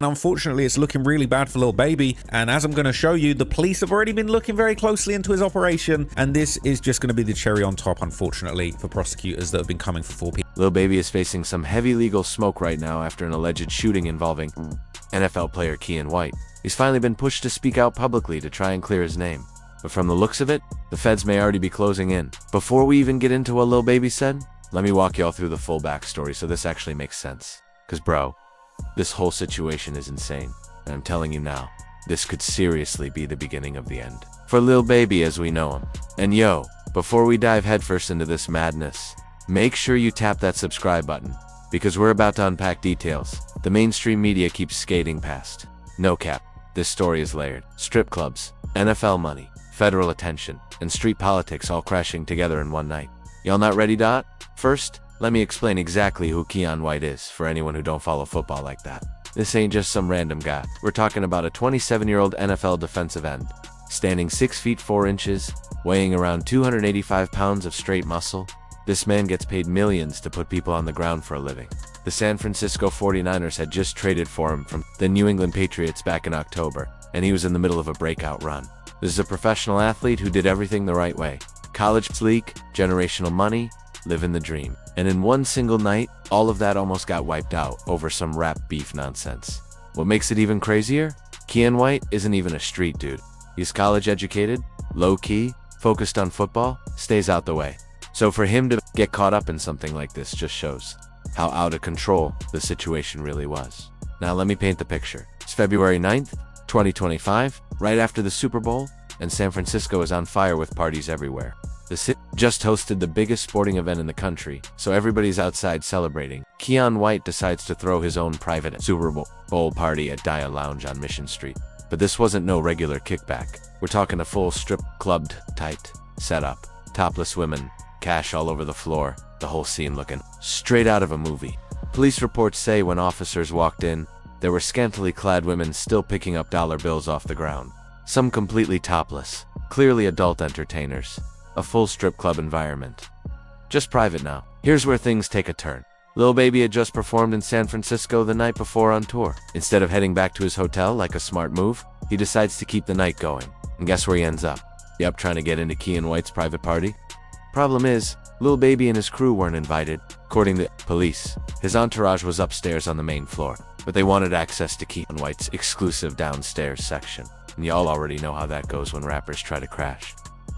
Unfortunately, it's looking really bad for Lil Baby, and as I'm going to show you, the police have already been looking very closely into his operation, and this is just going to be the cherry on top, unfortunately, for prosecutors that have been coming for 4 people. Lil Baby is facing some heavy legal smoke right now after an alleged shooting involving NFL player Keion White. He's finally been pushed to speak out publicly to try and clear his name. But from the looks of it, the feds may already be closing in. Before we even get into what Lil Baby said, let me walk y'all through the full backstory so this actually makes sense. Cause bro, this whole situation is insane. And I'm telling you now, this could seriously be the beginning of the end for Lil Baby as we know him. And yo, before we dive headfirst into this madness, make sure you tap that subscribe button, because we're about to unpack details the mainstream media keeps skating past. No cap, this story is layered. Strip clubs, NFL money, federal attention, and street politics all crashing together in one night. Y'all not ready, Dot? First, let me explain exactly who Keion White is for anyone who don't follow football like that. This ain't just some random guy. We're talking about a 27-year-old NFL defensive end, standing 6 feet 4 inches, weighing around 285 pounds of straight muscle. This man gets paid millions to put people on the ground for a living. The San Francisco 49ers had just traded for him from the New England Patriots back in October, and he was in the middle of a breakout run. This is a professional athlete who did everything the right way. College sleek, generational money, living the dream. And in one single night, all of that almost got wiped out over some rap beef nonsense. What makes it even crazier? Keion White isn't even a street dude. He's college educated, low-key, focused on football, stays out the way. So for him to get caught up in something like this just shows how out of control the situation really was. Now let me paint the picture. It's February 9th, 2025, right after the Super Bowl, and San Francisco is on fire with parties everywhere. The city just hosted the biggest sporting event in the country, so everybody's outside celebrating. Keion White decides to throw his own private Super Bowl party at Dia Lounge on Mission Street. But this wasn't no regular kickback. We're talking a full strip clubbed tight setup. Topless women, cash all over the floor, the whole scene looking straight out of a movie. Police reports say when officers walked in, there were scantily clad women still picking up dollar bills off the ground. Some completely topless, clearly adult entertainers. A full strip club environment. Just private now. Here's where things take a turn. Lil Baby had just performed in San Francisco the night before on tour. Instead of heading back to his hotel like a smart move, he decides to keep the night going. And guess where he ends up? Yep, trying to get into Keion White's private party. Problem is, Lil Baby and his crew weren't invited. According to police, his entourage was upstairs on the main floor, but they wanted access to Keion White's exclusive downstairs section. And y'all already know how that goes when rappers try to crash.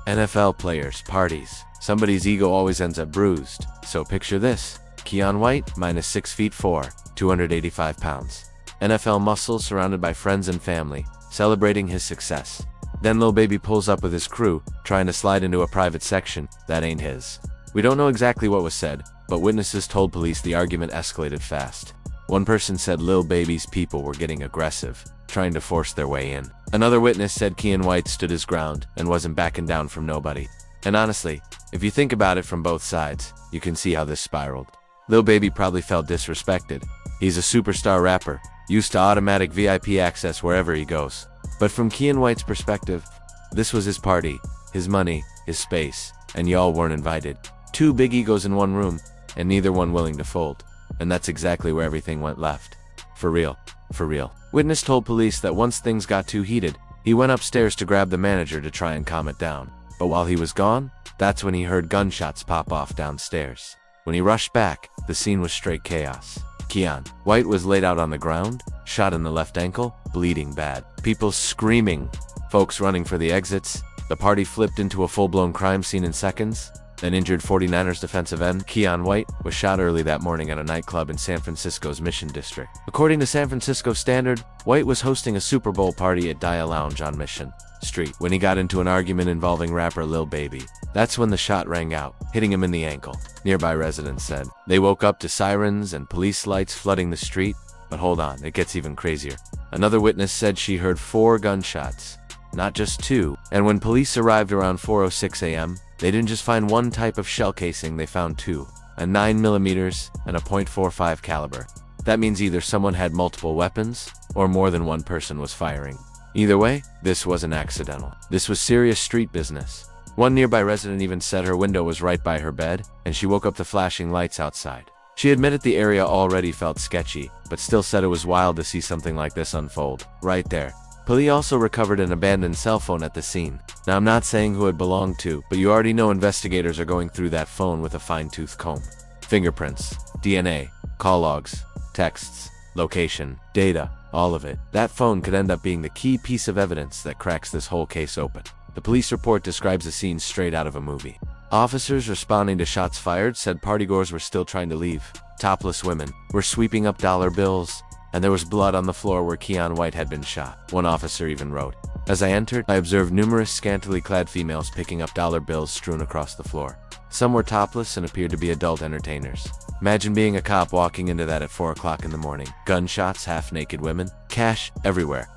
NFL players, parties. Somebody's ego always ends up bruised. So picture this. Keion White, minus 6 feet 4, 285 pounds. NFL muscles surrounded by friends and family, celebrating his success. Then Lil Baby pulls up with his crew, trying to slide into a private section that ain't his. We don't know exactly what was said, but witnesses told police the argument escalated fast. One person said Lil Baby's people were getting aggressive, trying to force their way in. Another witness said Keion White stood his ground and wasn't backing down from nobody. And honestly, if you think about it from both sides, you can see how this spiraled. Lil Baby probably felt disrespected. He's a superstar rapper, used to automatic VIP access wherever he goes. But from Keion White's perspective, this was his party, his money, his space, and y'all weren't invited. 2 big egos in one room, and neither one willing to fold. And that's exactly where everything went left. For real. For real. Witness told police that once things got too heated, he went upstairs to grab the manager to try and calm it down. But while he was gone, that's when he heard gunshots pop off downstairs. When he rushed back, the scene was straight chaos. Keion White was laid out on the ground, shot in the left ankle, bleeding bad. People screaming, folks running for the exits. The party flipped into a full-blown crime scene in seconds. An injured 49ers defensive end, Keion White, was shot early that morning at a nightclub in San Francisco's Mission District. According to San Francisco Standard, White was hosting a Super Bowl party at Dia Lounge on Mission Street when he got into an argument involving rapper Lil Baby. That's when the shot rang out, hitting him in the ankle. Nearby residents said they woke up to sirens and police lights flooding the street. But hold on, it gets even crazier. Another witness said she heard 4 gunshots, not just 2. And when police arrived around 4:06 a.m., they didn't just find one type of shell casing, they found 2, a 9mm and a .45 caliber. That means either someone had multiple weapons, or more than one person was firing. Either way, this wasn't accidental. This was serious street business. One nearby resident even said her window was right by her bed, and she woke up to flashing lights outside. She admitted the area already felt sketchy, but still said it was wild to see something like this unfold. Right there. Police also recovered an abandoned cell phone at the scene. Now I'm not saying who it belonged to, but you already know investigators are going through that phone with a fine-tooth comb. Fingerprints, DNA, call logs, texts, location, data, all of it. That phone could end up being the key piece of evidence that cracks this whole case open. The police report describes a scene straight out of a movie. Officers responding to shots fired said partygoers were still trying to leave. Topless women were sweeping up dollar bills, and there was blood on the floor where Keion White had been shot. One officer even wrote, "As I entered, I observed numerous scantily clad females picking up dollar bills strewn across the floor. Some were topless and appeared to be adult entertainers. Imagine being a cop walking into that at 4 o'clock in the morning. Gunshots, half-naked women, cash everywhere.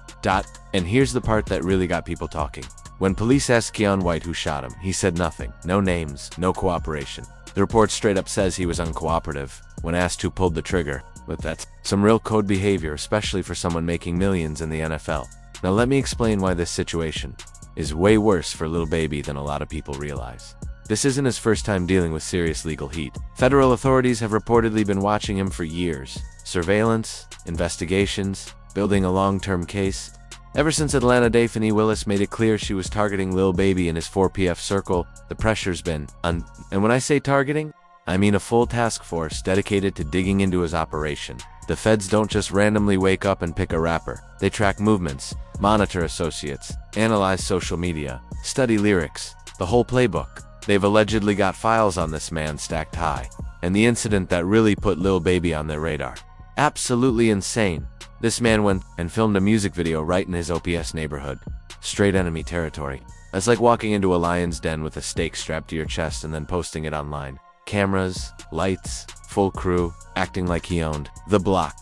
And here's the part that really got people talking. When police asked Keion White who shot him, he said nothing. No names, no cooperation. The report straight up says he was uncooperative when asked who pulled the trigger, but that's some real code behavior, especially for someone making millions in the NFL. Now let me explain why this situation is way worse for Lil Baby than a lot of people realize. This isn't his first time dealing with serious legal heat. Federal authorities have reportedly been watching him for years. Surveillance, investigations, building a long-term case. Ever since Atlanta Daphne Willis made it clear she was targeting Lil Baby in his 4PF circle, the pressure's been and when I say targeting, I mean a full task force dedicated to digging into his operation. The feds don't just randomly wake up and pick a rapper. They track movements, monitor associates, analyze social media, study lyrics, the whole playbook. They've allegedly got files on this man stacked high, and the incident that really put Lil Baby on their radar. Absolutely insane. This man went and filmed a music video right in his OPS neighborhood. Straight enemy territory. It's like walking into a lion's den with a stake strapped to your chest and then posting it online. Cameras, lights, full crew, acting like he owned the block.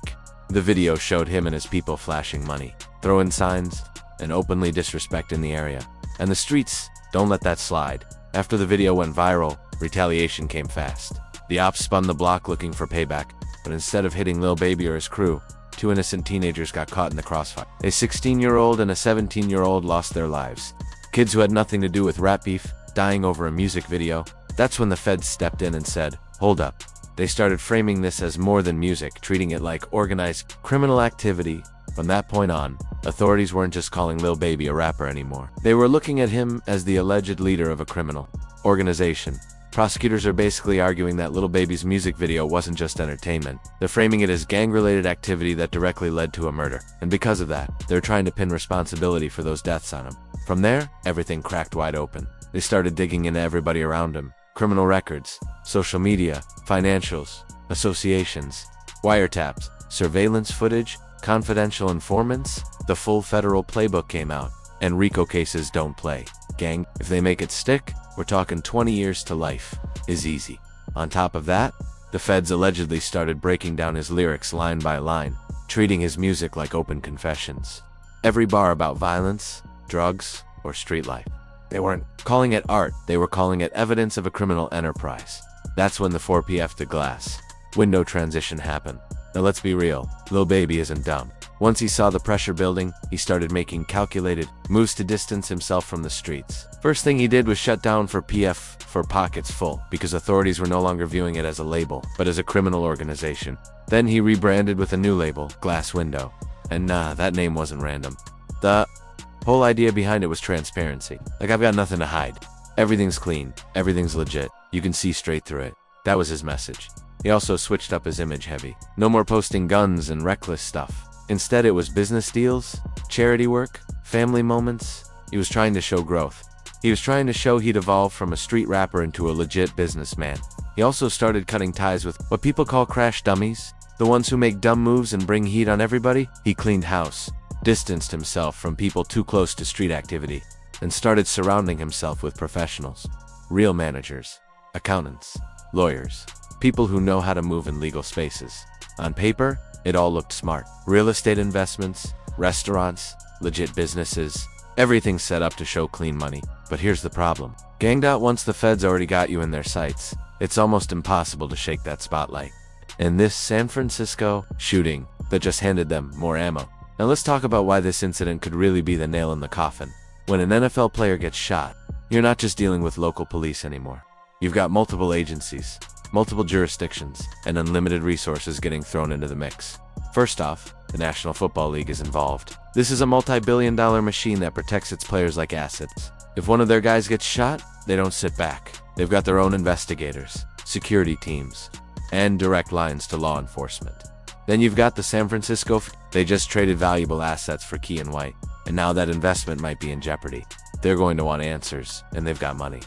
The video showed him and his people flashing money, throwing signs, and openly disrespecting the area. And the streets don't let that slide. After the video went viral, retaliation came fast. The ops spun the block looking for payback, but instead of hitting Lil Baby or his crew, 2 innocent teenagers got caught in the crossfire. A 16-year-old and a 17-year-old lost their lives. Kids who had nothing to do with rap beef, dying over a music video. That's when the feds stepped in and said, "Hold up." They started framing this as more than music, treating it like organized criminal activity. From that point on, authorities weren't just calling Lil Baby a rapper anymore. They were looking at him as the alleged leader of a criminal organization. Prosecutors are basically arguing that Lil Baby's music video wasn't just entertainment. They're framing it as gang-related activity that directly led to a murder. And because of that, they're trying to pin responsibility for those deaths on him. From there, everything cracked wide open. They started digging into everybody around him. Criminal records, social media, financials, associations, wiretaps, surveillance footage, confidential informants. The full federal playbook came out. And RICO cases don't play. Gang, if they make it stick, we're talking 20 years to life. Is easy. On top of that, the feds allegedly started breaking down his lyrics line by line, treating his music like open confessions. Every bar about violence, drugs, or street life. They weren't calling it art, they were calling it evidence of a criminal enterprise. That's when the 4PF to glass window transition happened. Now let's be real, Lil Baby isn't dumb. Once he saw the pressure building, he started making calculated moves to distance himself from the streets. First thing he did was shut down 4PF for pockets full, because authorities were no longer viewing it as a label, but as a criminal organization. Then he rebranded with a new label, Glass Window. And nah, that name wasn't random. The whole idea behind it was transparency. Like, I've got nothing to hide. Everything's clean, everything's legit. You can see straight through it. That was his message. He also switched up his image heavy. No more posting guns and reckless stuff. Instead, it was business deals, charity work, family moments. He was trying to show growth. He was trying to show he'd evolved from a street rapper into a legit businessman. He also started cutting ties with what people call crash dummies, the ones who make dumb moves and bring heat on everybody. He cleaned house, distanced himself from people too close to street activity, and started surrounding himself with professionals, real managers, accountants, lawyers, people who know how to move in legal spaces. On paper, it all looked smart. Real estate investments, restaurants, legit businesses, everything set up to show clean money. But here's the problem. Ganged out once the feds already got you in their sights. It's almost impossible to shake that spotlight. And this San Francisco shooting that just handed them more ammo. Now let's talk about why this incident could really be the nail in the coffin. When an NFL player gets shot, you're not just dealing with local police anymore. You've got multiple agencies, multiple jurisdictions, and unlimited resources getting thrown into the mix. First off, the National Football League is involved. This is a multi-billion-dollar machine that protects its players like assets. If one of their guys gets shot, they don't sit back. They've got their own investigators, security teams, and direct lines to law enforcement. Then you've got the San Francisco. They just traded valuable assets for Keion White, and now that investment might be in jeopardy. They're going to want answers, and they've got money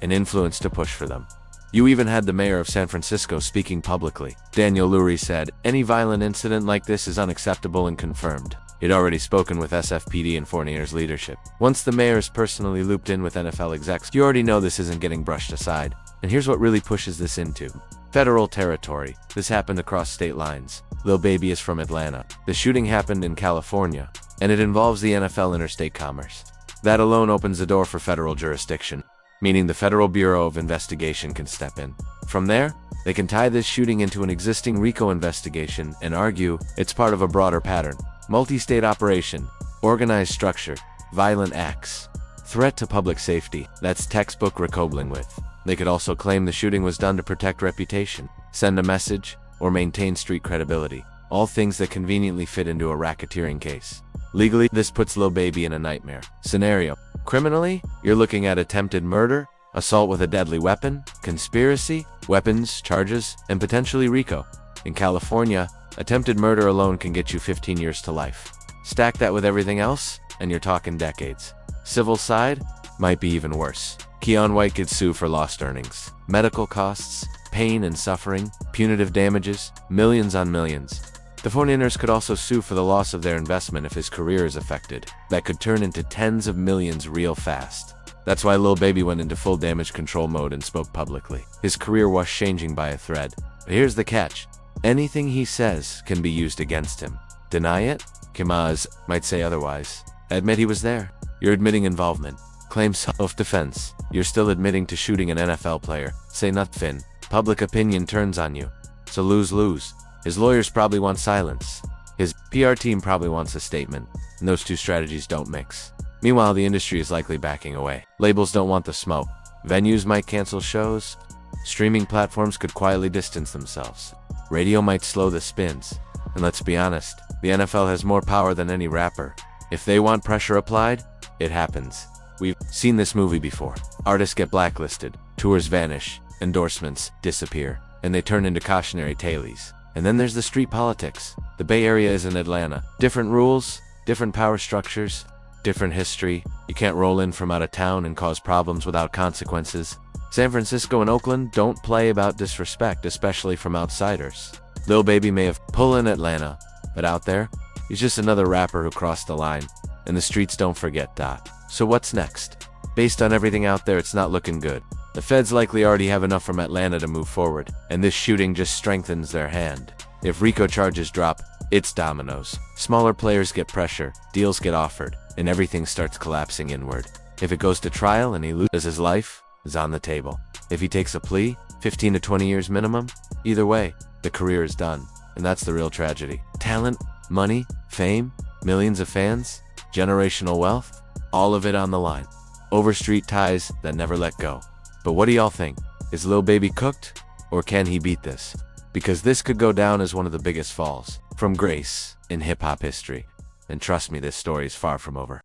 and influence to push for them. You even had the mayor of San Francisco speaking publicly. Daniel Lurie said, "Any violent incident like this is unacceptable and confirmed." He'd already spoken with SFPD and Fournier's leadership. Once the mayor is personally looped in with NFL execs, you already know this isn't getting brushed aside. And here's what really pushes this into federal territory. This happened across state lines. Lil Baby is from Atlanta. The shooting happened in California, and it involves the NFL interstate commerce. That alone opens the door for federal jurisdiction, meaning the Federal Bureau of Investigation can step in. From there, they can tie this shooting into an existing RICO investigation and argue it's part of a broader pattern. Multi-state operation, organized structure, violent acts, threat to public safety. That's textbook Rico with. They could also claim the shooting was done to protect reputation, send a message, or maintain street credibility. All things that conveniently fit into a racketeering case. Legally, this puts Lil Baby in a nightmare scenario. Criminally, you're looking at attempted murder, assault with a deadly weapon, conspiracy, weapons charges, and potentially RICO. In California, attempted murder alone can get you 15 years to life. Stack that with everything else, and you're talking decades. Civil side might be even worse. Keion White could sue for lost earnings, medical costs, pain and suffering, punitive damages, millions on millions. The Foreigners could also sue for the loss of their investment if his career is affected. That could turn into tens of millions real fast. That's why Lil Baby went into full damage control mode and spoke publicly. His career was changing by a thread. But here's the catch. Anything he says can be used against him. Deny it? Kimaz might say otherwise. Admit he was there. You're admitting involvement. Claim self-defense. You're still admitting to shooting an NFL player. Say nothing. Public opinion turns on you. It's a lose-lose. His lawyers probably want silence. His PR team probably wants a statement. And those two strategies don't mix. Meanwhile, the industry is likely backing away. Labels don't want the smoke. Venues might cancel shows. Streaming platforms could quietly distance themselves. Radio might slow the spins. And let's be honest, the NFL has more power than any rapper. If they want pressure applied, it happens. We've seen this movie before. Artists get blacklisted, tours vanish, endorsements disappear, and they turn into cautionary tales. And then there's the street politics. The Bay Area is in Atlanta. Different rules, different power structures, different history. You can't roll in from out of town and cause problems without consequences. San Francisco and Oakland don't play about disrespect, especially from outsiders. Lil Baby may have pulled in Atlanta, but out there, he's just another rapper who crossed the line. And the streets don't forget that. So what's next? Based on everything out there, it's not looking good. The feds likely already have enough from Atlanta to move forward, and this shooting just strengthens their hand. If RICO charges drop, it's dominoes. Smaller players get pressure, deals get offered, and everything starts collapsing inward. If it goes to trial and he loses, his life is on the table. If he takes a plea, 15 to 20 years minimum, either way, the career is done. And that's the real tragedy. Talent, money, fame, millions of fans, generational wealth, all of it on the line. Over street ties that never let go. But what do y'all think? Is Lil Baby cooked? Or can he beat this? Because this could go down as one of the biggest falls from grace in hip-hop history. And trust me, this story is far from over.